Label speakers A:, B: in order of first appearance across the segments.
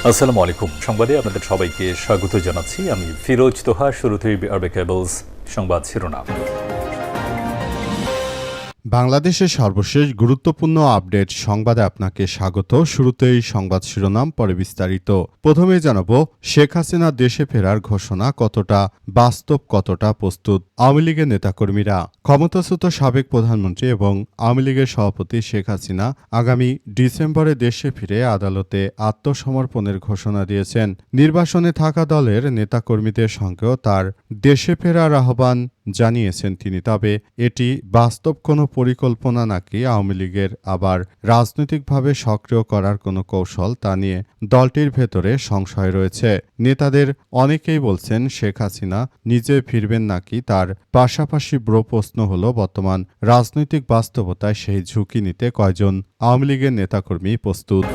A: আসসালামু আলাইকুম। সংবাদে আপনাদের সবাইকে স্বাগত জানাচ্ছি। আমি ফিরোজ তোহা। শুরুতেই আরবে কেবলস সংবাদ শিরোনাম।
B: বাংলাদেশের সর্বশেষ গুরুত্বপূর্ণ আপডেট সংবাদে আপনাকে স্বাগত। শুরুতেই সংবাদ শিরোনাম, পরে বিস্তারিত। প্রথমে জানাবো শেখ হাসিনা দেশে ফেরার ঘোষণা কতটা বাস্তব, কতটা প্রস্তুত আওয়ামী লীগের নেতাকর্মীরা। ক্ষমতাচ্যুত সাবেক প্রধানমন্ত্রী এবং আওয়ামী লীগের সভাপতি শেখ হাসিনা আগামী ডিসেম্বরে দেশে ফিরে আদালতে আত্মসমর্পণের ঘোষণা দিয়েছেন। নির্বাসনে থাকা দলের নেতাকর্মীদের সঙ্গেও তার দেশে ফেরার আহ্বান জানিয়েছেন তিনি। তবে এটি বাস্তব কোনো পরিকল্পনা নাকি আওয়ামী লীগের আবার রাজনৈতিকভাবে সক্রিয় করার কোনো কৌশল, তা নিয়ে দলটির ভেতরে সংশয় রয়েছে। নেতাদের অনেকেই বলছেন শেখ হাসিনা নিজে ফিরবেন নাকি, তার পাশাপাশি বড় প্রশ্ন হল বর্তমান রাজনৈতিক বাস্তবতায় সেই ঝুঁকি নিতে কয়জন আওয়ামী লীগের নেতাকর্মী প্রস্তুত।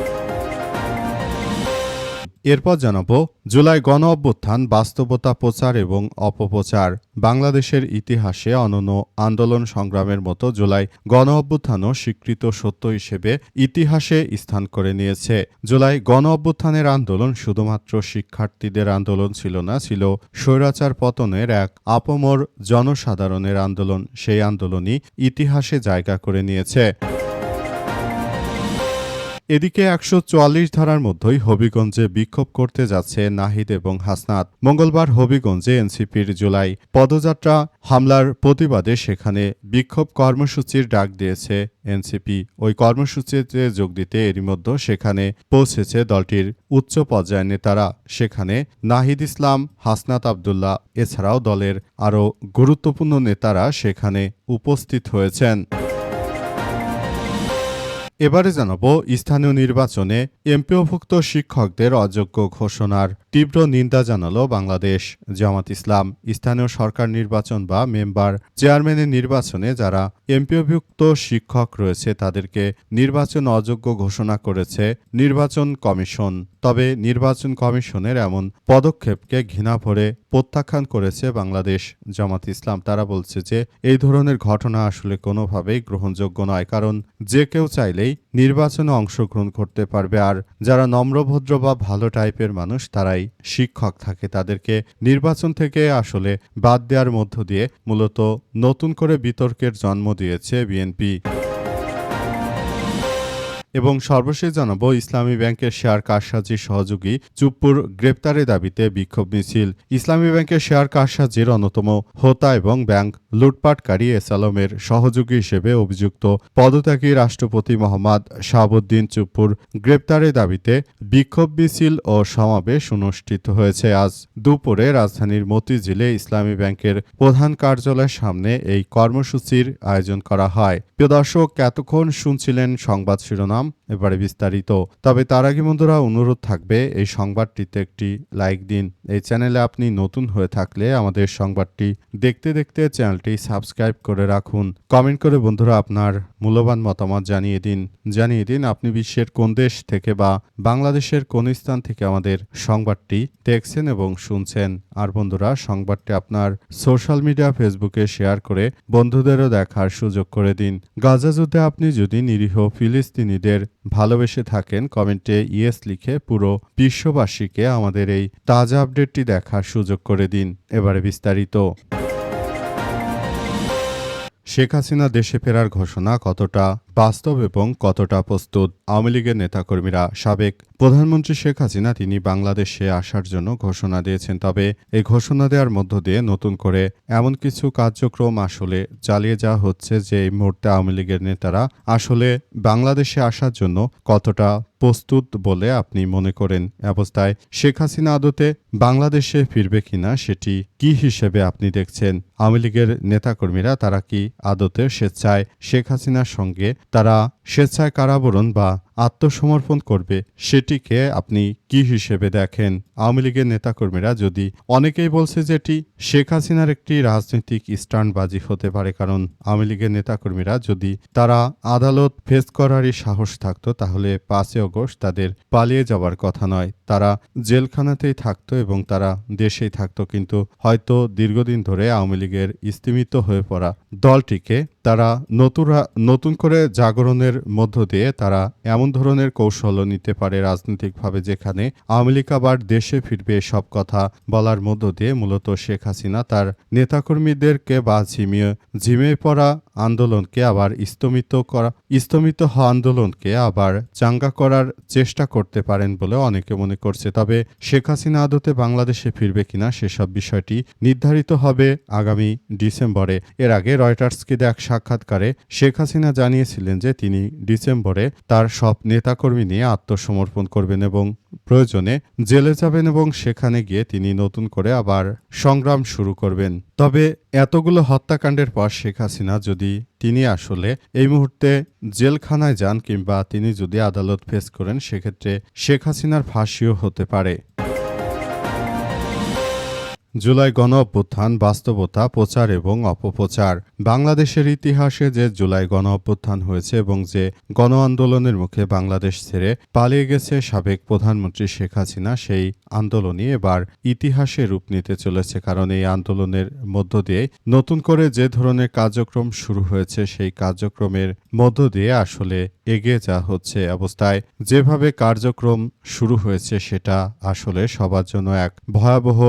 B: এরপর জানাবো জুলাই গণ অভ্যুত্থান, বাস্তবতা প্রচার এবং অপপ্রচার। বাংলাদেশের ইতিহাসে অনন্য আন্দোলন সংগ্রামের মতো জুলাই গণ অভ্যুত্থানও স্বীকৃত সত্য হিসেবে ইতিহাসে স্থান করে নিয়েছে। জুলাই গণ অভ্যুত্থানের আন্দোলন শুধুমাত্র শিক্ষার্থীদের আন্দোলন ছিল না, ছিল স্বৈরাচার পতনের এক আপামর জনসাধারণের আন্দোলন। সেই আন্দোলনই ইতিহাসে জায়গা করে নিয়েছে। এদিকে ১৪৪ ধারার মধ্যেই হবিগঞ্জে বিক্ষোভ করতে যাচ্ছে নাহিদ এবং হাসনাত। মঙ্গলবার হবিগঞ্জে এনসিপির জুলাই পদযাত্রা হামলার প্রতিবাদে সেখানে বিক্ষোভ কর্মসূচির ডাক দিয়েছে এনসিপি। ওই কর্মসূচিতে যোগ দিতে এরই মধ্যে সেখানে পৌঁছেছে দলটির উচ্চ পর্যায়ের নেতারা। সেখানে নাহিদ ইসলাম, হাসনাত আবদুল্লাহ এছাড়াও দলের আরও গুরুত্বপূর্ণ নেতারা সেখানে উপস্থিত হয়েছেন। এবারে জানাবো স্থানীয় নির্বাচনে এমপিওভুক্ত শিক্ষকদের অযোগ্য ঘোষণার তীব্র নিন্দা জানালো বাংলাদেশ জামাত ইসলাম। স্থানীয় সরকার নির্বাচন বা মেম্বার চেয়ারম্যানের নির্বাচনে যারা এমপিওভুক্ত শিক্ষক রয়েছে তাদেরকে নির্বাচন অযোগ্য ঘোষণা করেছে নির্বাচন কমিশন। তবে নির্বাচন কমিশনের এমন পদক্ষেপকে ঘৃণা ভরে প্রত্যাখ্যান করেছে বাংলাদেশ জামাত ইসলাম। তারা বলছে যে এই ধরনের ঘটনা আসলে কোনোভাবেই গ্রহণযোগ্য নয়, কারণ যে কেউ চাইলেই নির্বাচনে অংশগ্রহণ করতে পারবে। আর যারা নম্রভদ্র বা ভালো টাইপের মানুষ তারাই শিক্ষক থাকে, তাদেরকে নির্বাচন থেকে আসলে বাদ দেওয়ার মধ্য দিয়ে মূলত নতুন করে বিতর্কের জন্ম দিয়েছে বিএনপি। এবং সর্বশেষ জানাবো ইসলামী ব্যাংকের শেয়ার কারসাজি সহযোগী চুপ্পুর গ্রেপ্তারের দাবিতে বিক্ষোভ মিছিল। ইসলামী ব্যাংকের শেয়ার কারসাজির অন্যতম হোতা এবং ব্যাংক লুটপাটকারী এস আলমের সহযোগী হিসেবে অভিযুক্ত পদত্যাগী রাষ্ট্রপতি মোহাম্মদ শাহাবুদ্দিন চুপ্পুর গ্রেপ্তারের দাবিতে বিক্ষোভ মিছিল ও সমাবেশ অনুষ্ঠিত হয়েছে। আজ দুপুরে রাজধানীর মতিঝিলে ইসলামী ব্যাংকের প্রধান কার্যালয়ের সামনে এই কর্মসূচির আয়োজন করা হয়। প্রিয় দর্শক, এতক্ষণ শুনছিলেন সংবাদ শিরোনাম, এবারে বিস্তারিত। তবে তার আগে বন্ধুরা অনুরোধ থাকবে এই সংবাদটিতে একটি লাইক দিন। এই চ্যানেলে আপনি নতুন হয়ে থাকলে আমাদের সংবাদটি দেখতে দেখতে চ্যানেলটি সাবস্ক্রাইব করে রাখুন। কমেন্ট করে বন্ধুরা আপনার মূল্যবান মতামত জানিয়ে দিন আপনি বিশ্বের কোন দেশ থেকে বা বাংলাদেশের কোন স্থান থেকে আমাদের সংবাদটি দেখছেন এবং শুনছেন। আর বন্ধুরা সংবাদটি আপনার সোশ্যাল মিডিয়া ফেসবুকে শেয়ার করে বন্ধুদেরও দেখার সুযোগ করে দিন। গাজা যুদ্ধে আপনি যদি নিরীহ ফিলিস্তিনিদের ভালোবেসে থাকেন কমেন্টে ইয়েস লিখে পুরো বিশ্ববাসীকে আমাদের এই তাজা আপডেটটি দেখার সুযোগ করে দিন। এবারে বিস্তারিত। শেখ হাসিনা দেশে ফেরার ঘোষণা কতটা বাস্তব এবং কতটা প্রস্তুত আওয়ামী লীগের নেতাকর্মীরা। সাবেক প্রধানমন্ত্রী শেখ হাসিনা তিনি বাংলাদেশে আসার জন্য ঘোষণা দিয়েছেন। তবে এই ঘোষণা দেওয়ার মধ্য দিয়ে নতুন করে এমন কিছু কার্যক্রম আসলে চালিয়ে যাওয়া হচ্ছে যে এই মুহূর্তে আওয়ামী লীগের নেতারা আসলে বাংলাদেশে আসার জন্য কতটা প্রস্তুত বলে আপনি মনে করেন। অবস্থায় শেখ হাসিনা আদতে বাংলাদেশে ফিরবে কিনা সেটি কি হিসেবে আপনি দেখছেন? আওয়ামী লীগের নেতাকর্মীরা তারা কি আদতে স্বেচ্ছায় শেখ হাসিনার সঙ্গে তারা স্বেচ্ছায় কারাবরণ বা আত্মসমর্পণ করবে, সেটিকে আপনি কি হিসেবে দেখেন? আওয়ামী লীগের নেতাকর্মীরা যদি অনেকেই বলছে যে এটি শেখ হাসিনার একটি রাজনৈতিক স্টান্টবাজি হতে পারে, কারণ আওয়ামী লীগের নেতাকর্মীরা যদি তারা আদালত ফেস করারই সাহস থাকতো তাহলে 5 আগস্ট তাদের পালিয়ে যাওয়ার কথা নয়, তারা জেলখানাতেই থাকতো এবং তারা দেশেই থাকতো। কিন্তু হয়তো দীর্ঘদিন ধরে আওয়ামী লীগের স্তিমিত হয়ে পড়া দলটিকে তারা নতুন করে জাগরণের মধ্য দিয়ে তারা এমন ধরনের কৌশলও নিতে পারে রাজনৈতিকভাবে, যেখানে আওয়ামী লীগ আবার দেশে ফিরবে সব কথা বলার মধ্য দিয়ে মূলত শেখ হাসিনা তার নেতাকর্মীদেরকে বা ঝিমিয়ে পড়া আন্দোলনকে আবার স্তমিত হওয়া আন্দোলনকে আবার চাঙ্গা করার চেষ্টা করতে পারেন বলে অনেকে মনে করছে। তবে শেখ হাসিনা আদতে বাংলাদেশে ফিরবে কিনা সেসব বিষয়টি নির্ধারিত হবে আগামী ডিসেম্বরে। এর আগে রয়টার্সকে দেয়া এক সাক্ষাৎকারে শেখ হাসিনা জানিয়েছিলেন যে তিনি ডিসেম্বরে তার সব নেতাকর্মী নিয়ে আত্মসমর্পণ করবেন এবং প্রয়োজনে জেলে যাবেন এবং সেখানে গিয়ে তিনি নতুন করে আবার সংগ্রাম শুরু করবেন। তবে এতগুলো হত্যাকাণ্ডের পর শেখ হাসিনা যদি তিনি আসলে এই মুহূর্তে জেলখানায় যান কিংবা তিনি যদি আদালত ফেস করেন, সেক্ষেত্রে শেখ হাসিনার ফাঁসিও হতে পারে। জুলাই গণ অভ্যুত্থান, বাস্তবতা, প্রচার এবং অপপ্রচার। বাংলাদেশের ইতিহাসে যে জুলাই গণ অভ্যুত্থান হয়েছে এবং যে গণ আন্দোলনের মুখে বাংলাদেশ ছেড়ে পালিয়ে গেছে সাবেক প্রধানমন্ত্রী শেখ হাসিনা, সেই আন্দোলনই এবার ইতিহাসে রূপ নিতে চলেছে। কারণ এই আন্দোলনের মধ্য দিয়ে নতুন করে যে ধরনের কার্যক্রম শুরু হয়েছে, সেই কার্যক্রমের মধ্য দিয়ে আসলে এগিয়ে যাওয়া হচ্ছে। অবস্থায় যেভাবে কার্যক্রম শুরু হয়েছে সেটা আসলে সবার জন্য এক ভয়াবহ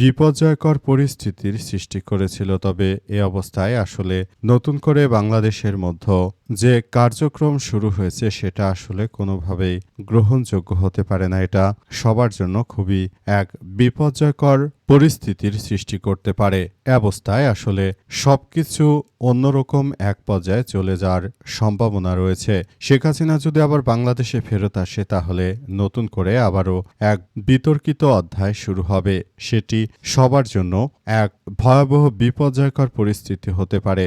B: বিপর্যয়কর পরিস্থিতির সৃষ্টি করেছিল। তবে এ অবস্থায় আসলে নতুন করে বাংলাদেশের মধ্যে যে কার্যক্রম শুরু হয়েছে সেটা আসলে কোনোভাবেই গ্রহণযোগ্য হতে পারে না। এটা সবার জন্য খুবই এক বিপর্যয়কর পরিস্থিতির সৃষ্টি করতে পারে। এ অবস্থায় আসলে সবকিছু অন্যরকম এক পর্যায়ে চলে যাওয়ার সম্ভাবনা রয়েছে। শেখ হাসিনা যদি আবার বাংলাদেশে ফেরত আসে, তাহলে নতুন করে আবারও এক বিতর্কিত অধ্যায় শুরু হবে। সেটি সবার জন্য এক ভয়াবহ বিপর্যয়কর পরিস্থিতি হতে পারে।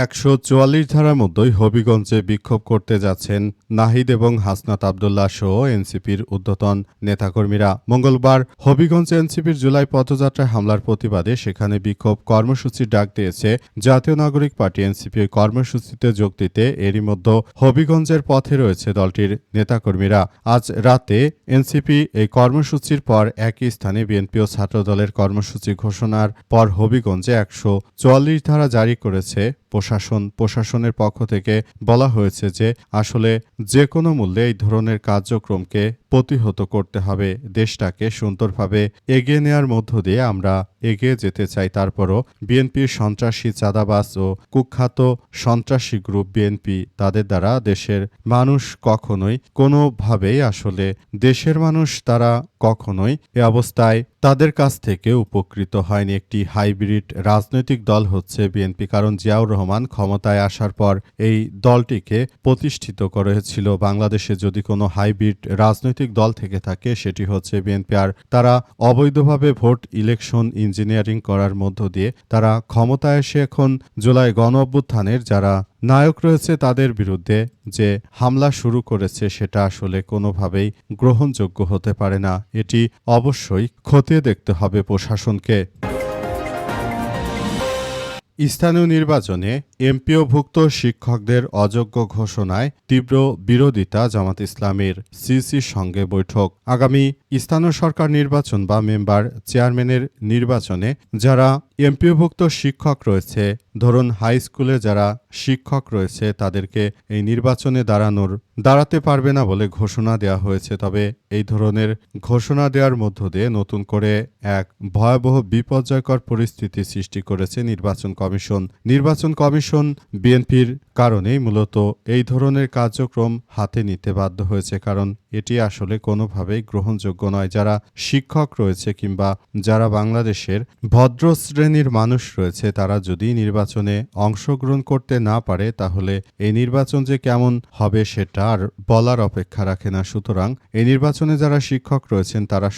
B: ১৪৪ ধারার মধ্যেই হবিগঞ্জে বিক্ষোভ করতে যাচ্ছেন নাহিদ এবং হাসনাত আব্দুল্লাহ সহ এনসিপির ঊর্ধ্বতন নেতাকর্মীরা। মঙ্গলবার হবিগঞ্জে এনসিপির জুলাই পথযাত্রায় হামলার প্রতিবাদে সেখানে বিক্ষোভ কর্মসূচির ডাক দিয়েছে জাতীয় নাগরিক পার্টি এনসিপি। কর্মসূচিতে যোগ দিতে এরই মধ্যে হবিগঞ্জের পথে রয়েছে দলটির নেতাকর্মীরা। আজ রাতে এনসিপি এই কর্মসূচির পর একই স্থানে বিএনপি ও ছাত্রদলের কর্মসূচি ঘোষণার পর হবিগঞ্জে ১৪৪ ধারা জারি করেছে প্রশাসনের পক্ষ থেকে বলা হয়েছে যে আসলে যে কোনো মূল্যে এই ধরনের কার্যক্রমকে প্রতিহত করতে হবে। দেশটাকে সুন্দরভাবে এগিয়ে নেওয়ার মধ্য দিয়ে আমরা এগিয়ে যেতে চাই। তারপরও বিএনপির সন্ত্রাসী, চাঁদাবাজ ও কুখ্যাত সন্ত্রাসী গ্রুপ বিএনপি, তাদের দ্বারা দেশের মানুষ কখনোই কোনোভাবেই আসলে দেশের মানুষ তারা কখনোই এ অবস্থায় তাদের কাছ থেকে উপকৃত হয়নি। একটি হাইব্রিড রাজনৈতিক দল হচ্ছে বিএনপি। কারণ জিয়াউর রহমান ক্ষমতায় আসার পর এই দলটিকে প্রতিষ্ঠিত করেছিল। বাংলাদেশে যদি কোনো হাইব্রিড রাজনৈতিক দল থেকে থাকে সেটি হচ্ছে বিএনপি। আর তারা অবৈধভাবে ভোট ইলেকশন ইঞ্জিনিয়ারিং করার মধ্য দিয়ে তারা ক্ষমতায় এসে এখন জুলাই গণ অভ্যুত্থানের যারা নায়ক রয়েছে তাদের বিরুদ্ধে যে হামলা শুরু করেছে সেটা আসলে কোনোভাবেই গ্রহণযোগ্য হতে পারে না। এটি অবশ্যই খতিয়ে দেখতে হবে প্রশাসনকে। স্থানীয় নির্বাচনে এমপিওভুক্ত শিক্ষকদের অযোগ্য ঘোষণায় তীব্র বিরোধিতা জামাত ইসলামের। সিসির সঙ্গে বৈঠক। আগামী স্থানীয় সরকার নির্বাচন বা মেম্বার চেয়ারম্যানের নির্বাচনে যারা এমপিওভুক্ত শিক্ষক রয়েছে, ধরুন হাই স্কুলে যারা শিক্ষক রয়েছে, তাদেরকে এই নির্বাচনে দাঁড়াতে পারবে না বলে ঘোষণা দেওয়া হয়েছে। তবে এই ধরনের ঘোষণা দেওয়ার মধ্য দিয়ে নতুন করে এক ভয়াবহ বিপর্যয়কর পরিস্থিতি সৃষ্টি করেছে নির্বাচন কমিশন বিএনপির কারণেই মূলত এই ধরনের কার্যক্রম হাতে নিতে বাধ্য হয়েছে। কারণ এটি আসলে কোনোভাবেই গ্রহণযোগ্য নয়। যারা শিক্ষক রয়েছে কিংবা যারা বাংলাদেশের ভদ্র শ্রেণীর মানুষ রয়েছে, তারা যদি নির্বাচনে অংশগ্রহণ করতে না পারে, তাহলে এই নির্বাচন যে কেমন হবে সেটা আর বলার অপেক্ষা রাখে না। সুতরাং এই নির্বাচনে যারা শিক্ষক রয়েছেন তারা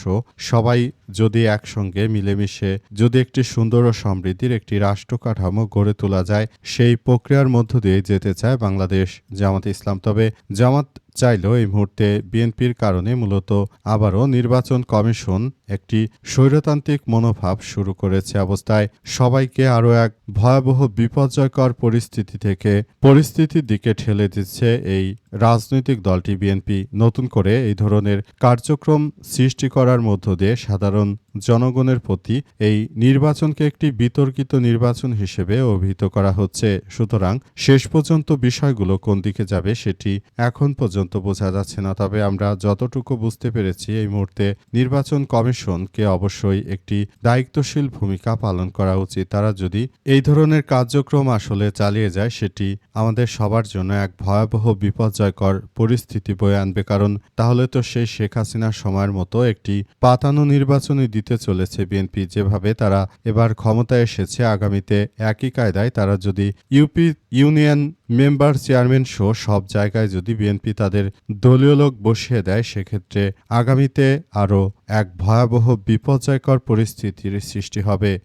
B: সবাই যদি একসঙ্গে মিলেমিশে যদি একটি সুন্দর ও সমৃদ্ধির একটি রাষ্ট্র কাঠামো গড়ে তোলা যায়, সেই প্রক্রিয়ার মধ্য দিয়ে যেতে চায় বাংলাদেশ জামাত ইসলাম। তবে জামাত চাইলেও এই মুহূর্তে বিএনপির কারণে মূলত আবারও নির্বাচন কমিশন একটি স্বৈরতান্ত্রিক মনোভাব শুরু করেছে অবস্থায় সবাইকে আরও এক ভয়াবহ বিপর্যয়কর পরিস্থিতির দিকে ঠেলে দিচ্ছে এই রাজনৈতিক দলটি বিএনপি। নতুন করে এই ধরনের কার্যক্রম সৃষ্টি করার মধ্য দিয়ে সাধারণ জনগণের প্রতি এই নির্বাচনকে একটি বিতর্কিত নির্বাচন হিসেবে অভিহিত করা হচ্ছে। সুতরাং শেষ পর্যন্ত বিষয়গুলো কোন দিকে যাবে সেটি এখন পর্যন্ত বোঝা যাচ্ছে না। তবে আমরা যতটুকু বুঝতে পেরেছি এই মুহূর্তে নির্বাচন কমিশনকে অবশ্যই একটি দায়িত্বশীল ভূমিকা পালন করা উচিত। তারা যদি এই ধরনের কার্যক্রম আসলে চালিয়ে যায় সেটি আমাদের সবার জন্য এক ভয়াবহ বিপর্যয়কর পরিস্থিতি বয়ে আনবে। কারণ তাহলে তো সেই শেখ হাসিনার সময়ের মতো একটি পাতানো নির্বাচনই দিতে চলেছে বিএনপি। যেভাবে তারা এবার ক্ষমতায় এসেছে, আগামীতে একই কায়দায় তারা যদি ইউনিয়ন মেম্বার চেয়ারম্যান সহ সব জায়গায় যদি বিএনপি তাদের দলীয় লোক বসিয়ে দেয়, সেক্ষেত্রে আগামীতে আরও এক ভয়াবহ বিপর্যয়কর পরিস্থিতির সৃষ্টি হবে।